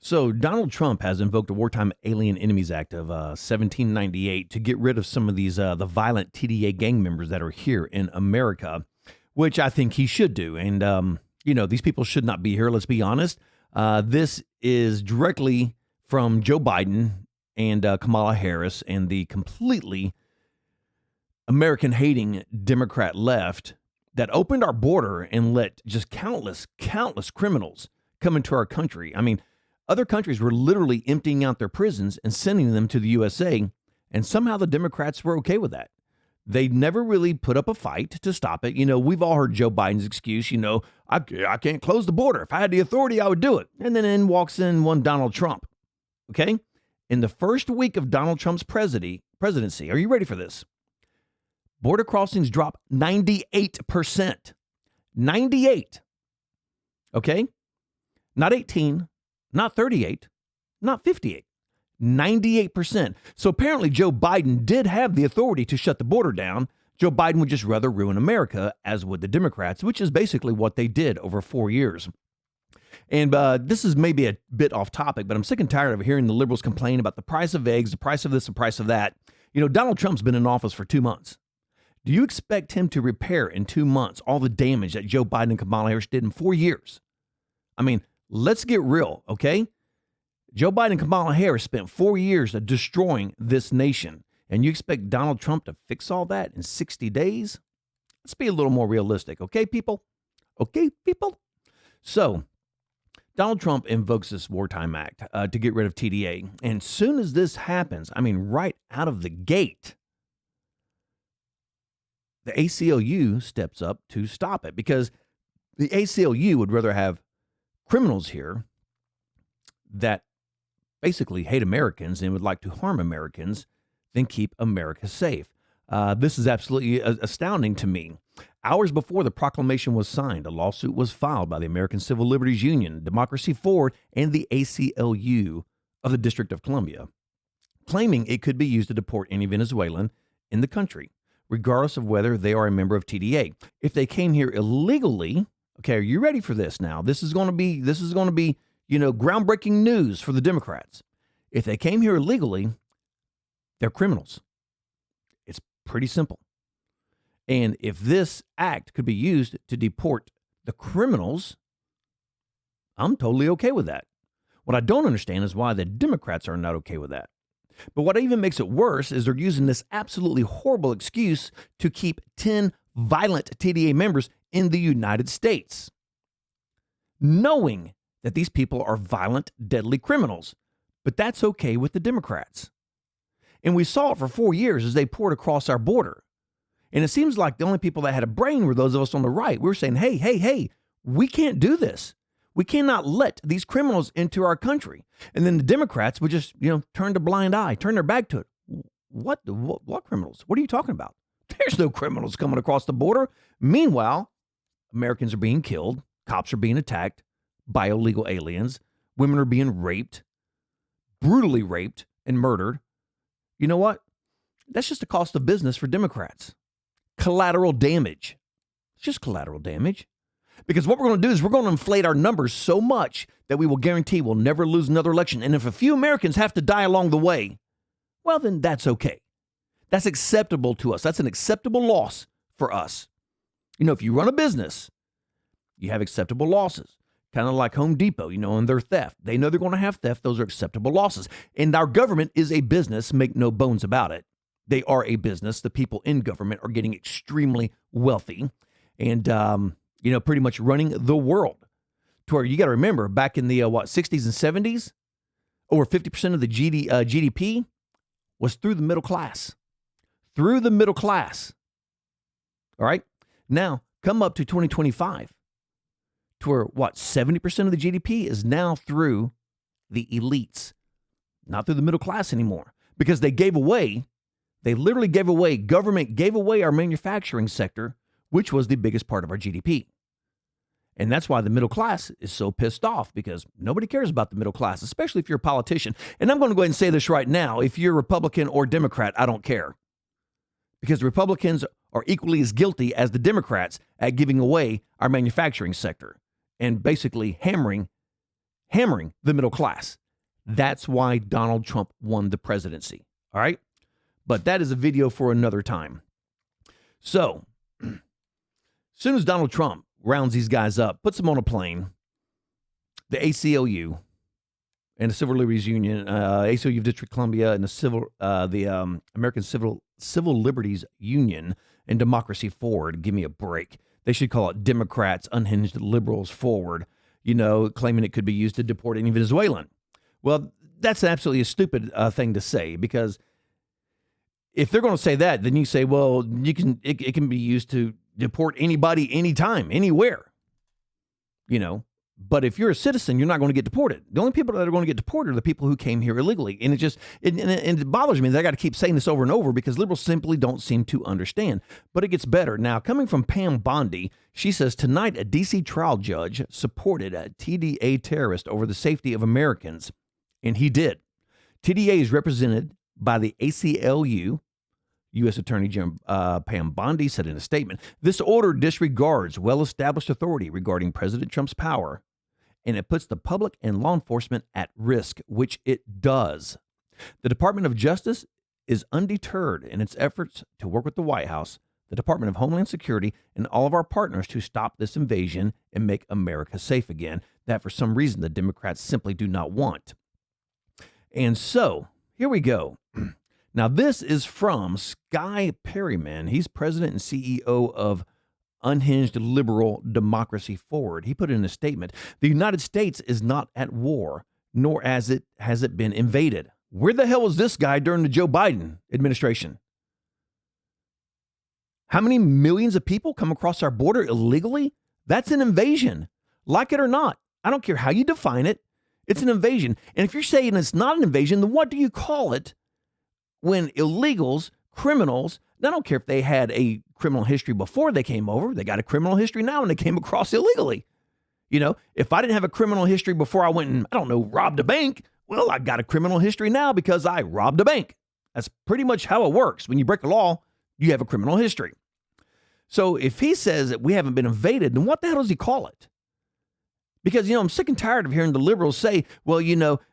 So Donald Trump has invoked the Wartime Alien Enemies Act of 1798 to get rid of some of these the violent TDA gang members that are here in America, which I think he should do. And these people should not be here. Let's be honest. This is directly from Joe Biden and Kamala Harris and the completely American-hating Democrat left that opened our border and let just countless criminals come into our country. I mean, other countries were literally emptying out their prisons and sending them to the USA, and somehow the Democrats were okay with that. They never really put up a fight to stop it. We've all heard Joe Biden's excuse, I can't close the border. If I had the authority, I would do it. And then in walks in one Donald Trump, okay? In the first week of Donald Trump's presidency, are you ready for this? Border crossings dropped 98%. 98. Okay? Not 18, not 38, not 58. 98%. So apparently Joe Biden did have the authority to shut the border down. Joe Biden would just rather ruin America, as would the Democrats, which is basically what they did over 4 years. And this is maybe a bit off topic, but I'm sick and tired of hearing the liberals complain about the price of eggs, the price of this, the price of that. Donald Trump's been in office for 2 months. Do you expect him to repair in 2 months all the damage that Joe Biden and Kamala Harris did in 4 years? I mean, let's get real, okay? Joe Biden and Kamala Harris spent 4 years of destroying this nation, and you expect Donald Trump to fix all that in 60 days? Let's be a little more realistic, okay, people? Okay, people? So, Donald Trump invokes this Wartime Act to get rid of TDA, and as soon as this happens, I mean, right out of the gate, the ACLU steps up to stop it because the ACLU would rather have criminals here that basically hate Americans and would like to harm Americans than keep America safe. This is absolutely astounding to me. Hours before the proclamation was signed, a lawsuit was filed by the American Civil Liberties Union, Democracy Forward, and the ACLU of the District of Columbia, claiming it could be used to deport any Venezuelan in the country, regardless of whether they are a member of TDA. If they came here illegally, okay, are you ready for this now? This is going to be, groundbreaking news for the Democrats. If they came here illegally, they're criminals. It's pretty simple. And if this act could be used to deport the criminals, I'm totally okay with that. What I don't understand is why the Democrats are not okay with that. But what even makes it worse is they're using this absolutely horrible excuse to keep 10 violent TDA members in the United States, knowing that these people are violent, deadly criminals. But that's okay with the Democrats. And we saw it for 4 years as they poured across our border. And it seems like the only people that had a brain were those of us on the right. We were saying, hey, we can't do this. We cannot let these criminals into our country. And then the Democrats would just, turn a blind eye, turn their back to it. What criminals? What are you talking about? There's no criminals coming across the border. Meanwhile, Americans are being killed. Cops are being attacked by illegal aliens. Women are being raped, brutally raped and murdered. You know what? That's just the cost of business for Democrats. Collateral damage. It's just collateral damage. Because what we're going to do is we're going to inflate our numbers so much that we will guarantee we'll never lose another election. And if a few Americans have to die along the way, well, then that's okay. That's acceptable to us. That's an acceptable loss for us. If you run a business, you have acceptable losses. Kind of like Home Depot, and their theft. They know they're going to have theft. Those are acceptable losses. And our government is a business, make no bones about it. They are a business. The people in government are getting extremely wealthy and, pretty much running the world. To where you got to remember, back in the, 60s and 70s, over 50% of the GDP was through the middle class. Through the middle class. All right? Now, come up to 2025, to where, 70% of the GDP is now through the elites, not through the middle class anymore, because they literally gave away, government gave away our manufacturing sector, which was the biggest part of our GDP. And that's why the middle class is so pissed off, because nobody cares about the middle class, especially if you're a politician. And I'm going to go ahead and say this right now. If you're Republican or Democrat, I don't care. Because the Republicans are equally as guilty as the Democrats at giving away our manufacturing sector and basically hammering hammering the middle class. That's why Donald Trump won the presidency. All right. But that is a video for another time. So, as soon as Donald Trump rounds these guys up, puts them on a plane, the ACLU and the Civil Liberties Union, ACLU of District of Columbia, and the American Civil Liberties Union and Democracy Forward, give me a break. They should call it Democrats Unhinged Liberals Forward, claiming it could be used to deport any Venezuelan. Well, that's absolutely a stupid thing to say, because if they're going to say that, then you say, well, it can be used to deport anybody, anytime, anywhere, But if you're a citizen, you're not going to get deported. The only people that are going to get deported are the people who came here illegally. And it bothers me that I got to keep saying this over and over, because liberals simply don't seem to understand. But it gets better. Now, coming from Pam Bondi, she says, tonight a D.C. trial judge supported a TDA terrorist over the safety of Americans. And he did. TDA is represented by the ACLU. U.S. Attorney General Pam Bondi said in a statement, this order disregards well-established authority regarding President Trump's power, and it puts the public and law enforcement at risk, which it does. The Department of Justice is undeterred in its efforts to work with the White House, the Department of Homeland Security, and all of our partners to stop this invasion and make America safe again, that for some reason the Democrats simply do not want. And so, here we go. Now, this is from Sky Perryman. He's president and CEO of Unhinged Liberal Democracy Forward. He put in a statement, the United States is not at war, nor has it been invaded. Where the hell was this guy during the Joe Biden administration? How many millions of people come across our border illegally? That's an invasion. Like it or not. I don't care how you define it. It's an invasion. And if you're saying it's not an invasion, then what do you call it? When illegals, criminals, I don't care if they had a criminal history before they came over, they got a criminal history now and they came across illegally. If I didn't have a criminal history before I went and, robbed a bank, well, I got a criminal history now because I robbed a bank. That's pretty much how it works. When you break a law, you have a criminal history. So if he says that we haven't been invaded, then what the hell does he call it? Because, I'm sick and tired of hearing the liberals say, well,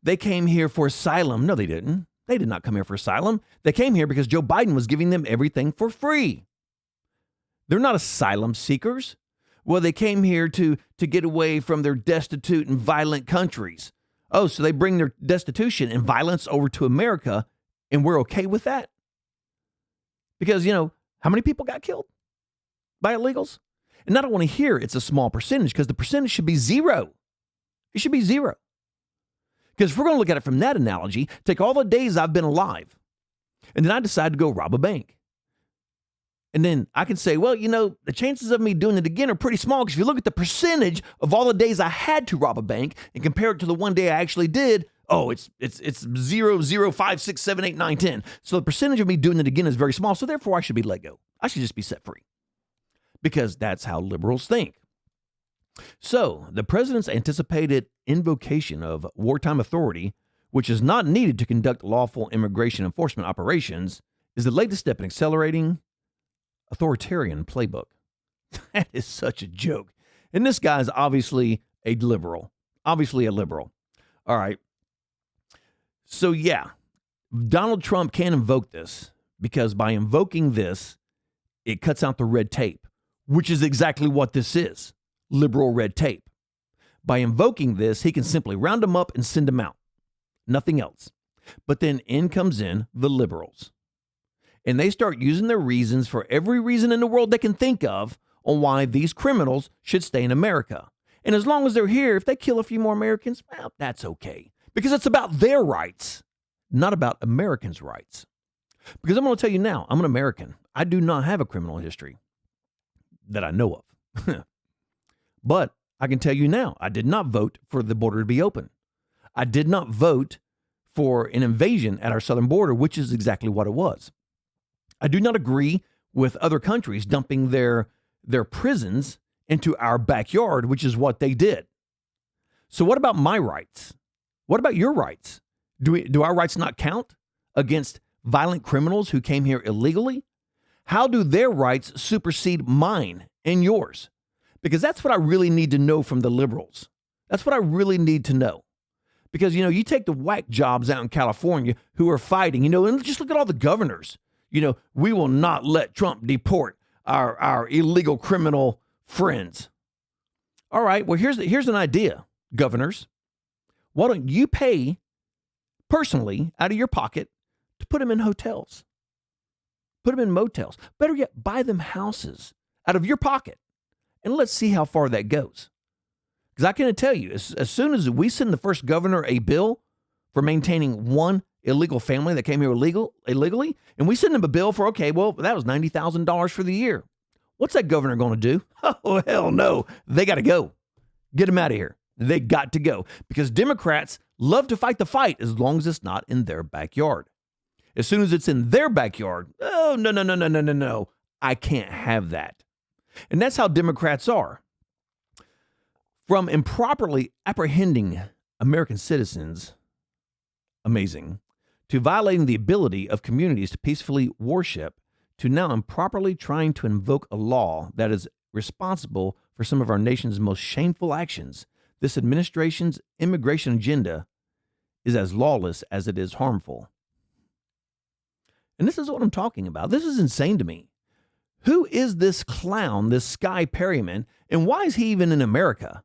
they came here for asylum. No, they didn't. They did not come here for asylum. They came here because Joe Biden was giving them everything for free. They're not asylum seekers. Well, they came here to get away from their destitute and violent countries. Oh, so they bring their destitution and violence over to America, and we're okay with that? Because, how many people got killed by illegals? And I don't want to hear it's a small percentage, because the percentage should be zero. It should be zero. Because if we're going to look at it from that analogy, take all the days I've been alive, and then I decide to go rob a bank. And then I can say, well, the chances of me doing it again are pretty small, because if you look at the percentage of all the days I had to rob a bank and compare it to the one day I actually did, it's 0, 0, 5, 6, 7, 8, 9, 10. So the percentage of me doing it again is very small, so therefore I should be let go. I should just be set free. Because that's how liberals think. So, the president's anticipated invocation of wartime authority, which is not needed to conduct lawful immigration enforcement operations, is the latest step in accelerating authoritarian playbook. That is such a joke. And this guy's obviously a liberal. Obviously a liberal. All right. So, yeah, Donald Trump can invoke this, because by invoking this, it cuts out the red tape, which is exactly what this is. Liberal red tape. By invoking this, he can simply round them up and send them out. Nothing else. But then in comes in the liberals. And they start using their reasons for every reason in the world they can think of on why these criminals should stay in America. And as long as they're here, if they kill a few more Americans, well, that's okay. Because it's about their rights, not about Americans' rights. Because I'm going to tell you now, I'm an American. I do not have a criminal history that I know of. But I can tell you now, I did not vote for the border to be open. I did not vote for an invasion at our southern border, which is exactly what it was. I do not agree with other countries dumping their prisons into our backyard, which is what they did. So what about my rights? What about your rights? Do our rights not count against violent criminals who came here illegally? How do their rights supersede mine and yours? Because that's what I really need to know from the liberals. That's what I really need to know. Because, you take the whack jobs out in California who are fighting, and just look at all the governors. We will not let Trump deport our illegal criminal friends. All right, well, here's an idea, governors. Why don't you pay personally out of your pocket to put them in hotels? Put them in motels. Better yet, buy them houses out of your pocket. And let's see how far that goes. Because I can tell you, as soon as we send the first governor a bill for maintaining one illegal family that came here illegally, and we send them a bill for, okay, well, that was $90,000 for the year. What's that governor going to do? Oh, hell no. They got to go. Get them out of here. They got to go. Because Democrats love to fight the fight as long as it's not in their backyard. As soon as it's in their backyard, oh, no. I can't have that. And that's how Democrats are. From improperly apprehending American citizens, amazing, to violating the ability of communities to peacefully worship, to now improperly trying to invoke a law that is responsible for some of our nation's most shameful actions, this administration's immigration agenda is as lawless as it is harmful. And this is what I'm talking about. This is insane to me. Who is this clown, this Sky Perryman, and why is he even in America?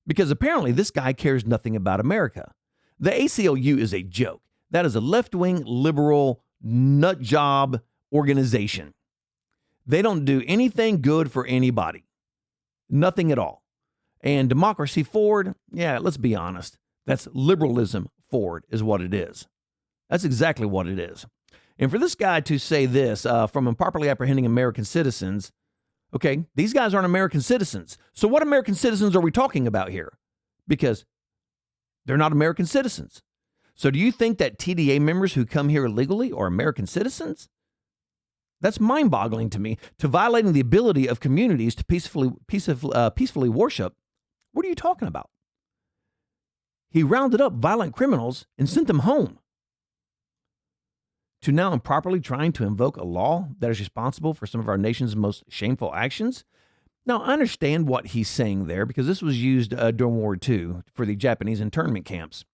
Because apparently this guy cares nothing about America. The ACLU is a joke. That is a left-wing, liberal, nut job organization. They don't do anything good for anybody. Nothing at all. And democracy forward, yeah, let's be honest. That's liberalism forward is what it is. That's exactly what it is. And for this guy to say this from improperly apprehending American citizens, okay, these guys aren't American citizens. So what American citizens are we talking about here? Because they're not American citizens. So do you think that TDA members who come here illegally are American citizens? That's mind-boggling to me. To violating the ability of communities to peacefully worship, what are you talking about? He rounded up violent criminals and sent them home. To now improperly trying to invoke a law that is responsible for some of our nation's most shameful actions. Now, I understand what he's saying there because this was used during World War II for the Japanese internment camps.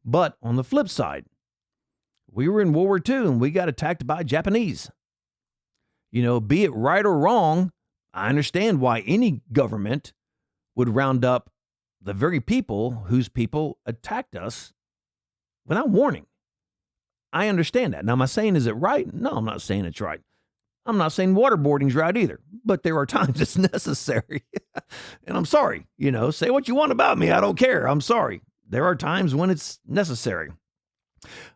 But on the flip side, we were in World War II and we got attacked by Japanese. Be it right or wrong, I understand why any government would round up the very people whose people attacked us without warning. I understand that. Now, am I saying is it right? No, I'm not saying it's right. I'm not saying waterboarding's right either, but there are times it's necessary. And I'm sorry, say what you want about me. I don't care. I'm sorry. There are times when it's necessary.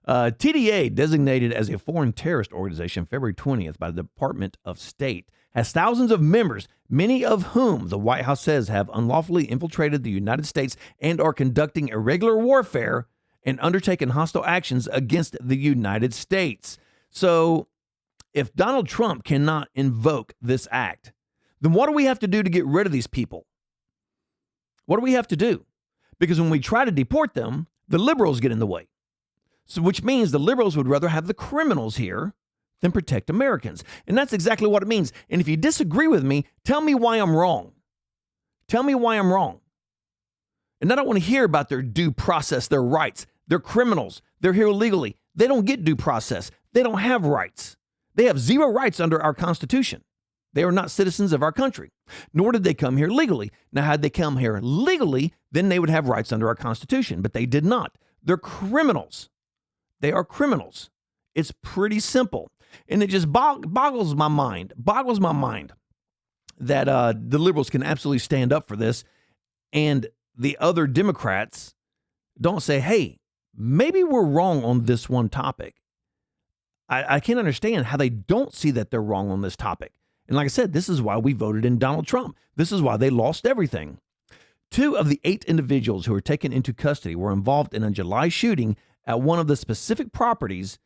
TDA, designated as a foreign terrorist organization February 20th by the Department of State, has thousands of members, many of whom the White House says have unlawfully infiltrated the United States and are conducting irregular warfare and undertaken hostile actions against the United States. So if Donald Trump cannot invoke this act, then what do we have to do to get rid of these people? What do we have to do? Because when we try to deport them, the liberals get in the way. So which means the liberals would rather have the criminals here than protect Americans. And that's exactly what it means. And if you disagree with me, tell me why I'm wrong. Tell me why I'm wrong. And I don't want to hear about their due process, their rights. They're criminals. They're here illegally. They don't get due process. They don't have rights. They have zero rights under our Constitution. They are not citizens of our country, nor did they come here legally. Now, had they come here legally, then they would have rights under our Constitution, but they did not. They're criminals. They are criminals. It's pretty simple. And it just boggles my mind that the liberals can absolutely stand up for this and the other Democrats don't say, hey, maybe we're wrong on this one topic. I can't understand how they don't see that they're wrong on this topic. And like I said, this is why we voted in Donald Trump. This is why they lost everything. 2 of the 8 individuals who were taken into custody were involved in a July shooting at one of the specific properties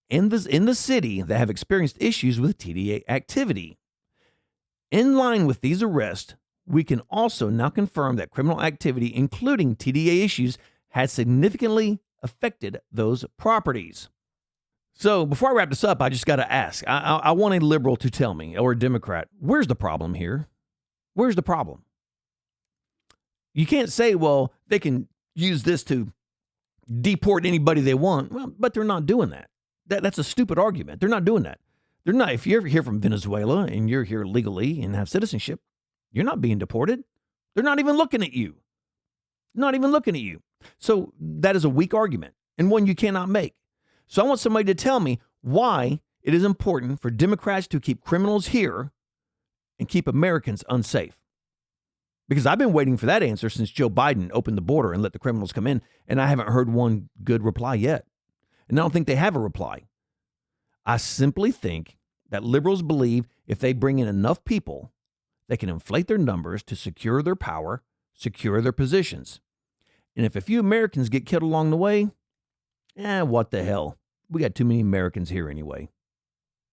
in the city that have experienced issues with TDA activity. In line with these arrests, we can also now confirm that criminal activity, including TDA issues, has significantly affected those properties. So before I wrap this up, I just got to ask. I want a liberal to tell me, or a Democrat, where's the problem here? Where's the problem? You can't say, well, they can use this to deport anybody they want. Well, but they're not doing that. That's a stupid argument. They're not doing that. They're not. If you're here from Venezuela and you're here legally and have citizenship, you're not being deported. They're not even looking at you. Not even looking at you. So that is a weak argument and one you cannot make. So I want somebody to tell me why it is important for Democrats to keep criminals here and keep Americans unsafe. Because I've been waiting for that answer since Joe Biden opened the border and let the criminals come in, and I haven't heard one good reply yet. And I don't think they have a reply. I simply think that liberals believe if they bring in enough people, they can inflate their numbers to secure their power, secure their positions. And if a few Americans get killed along the way, what the hell? We got too many Americans here anyway.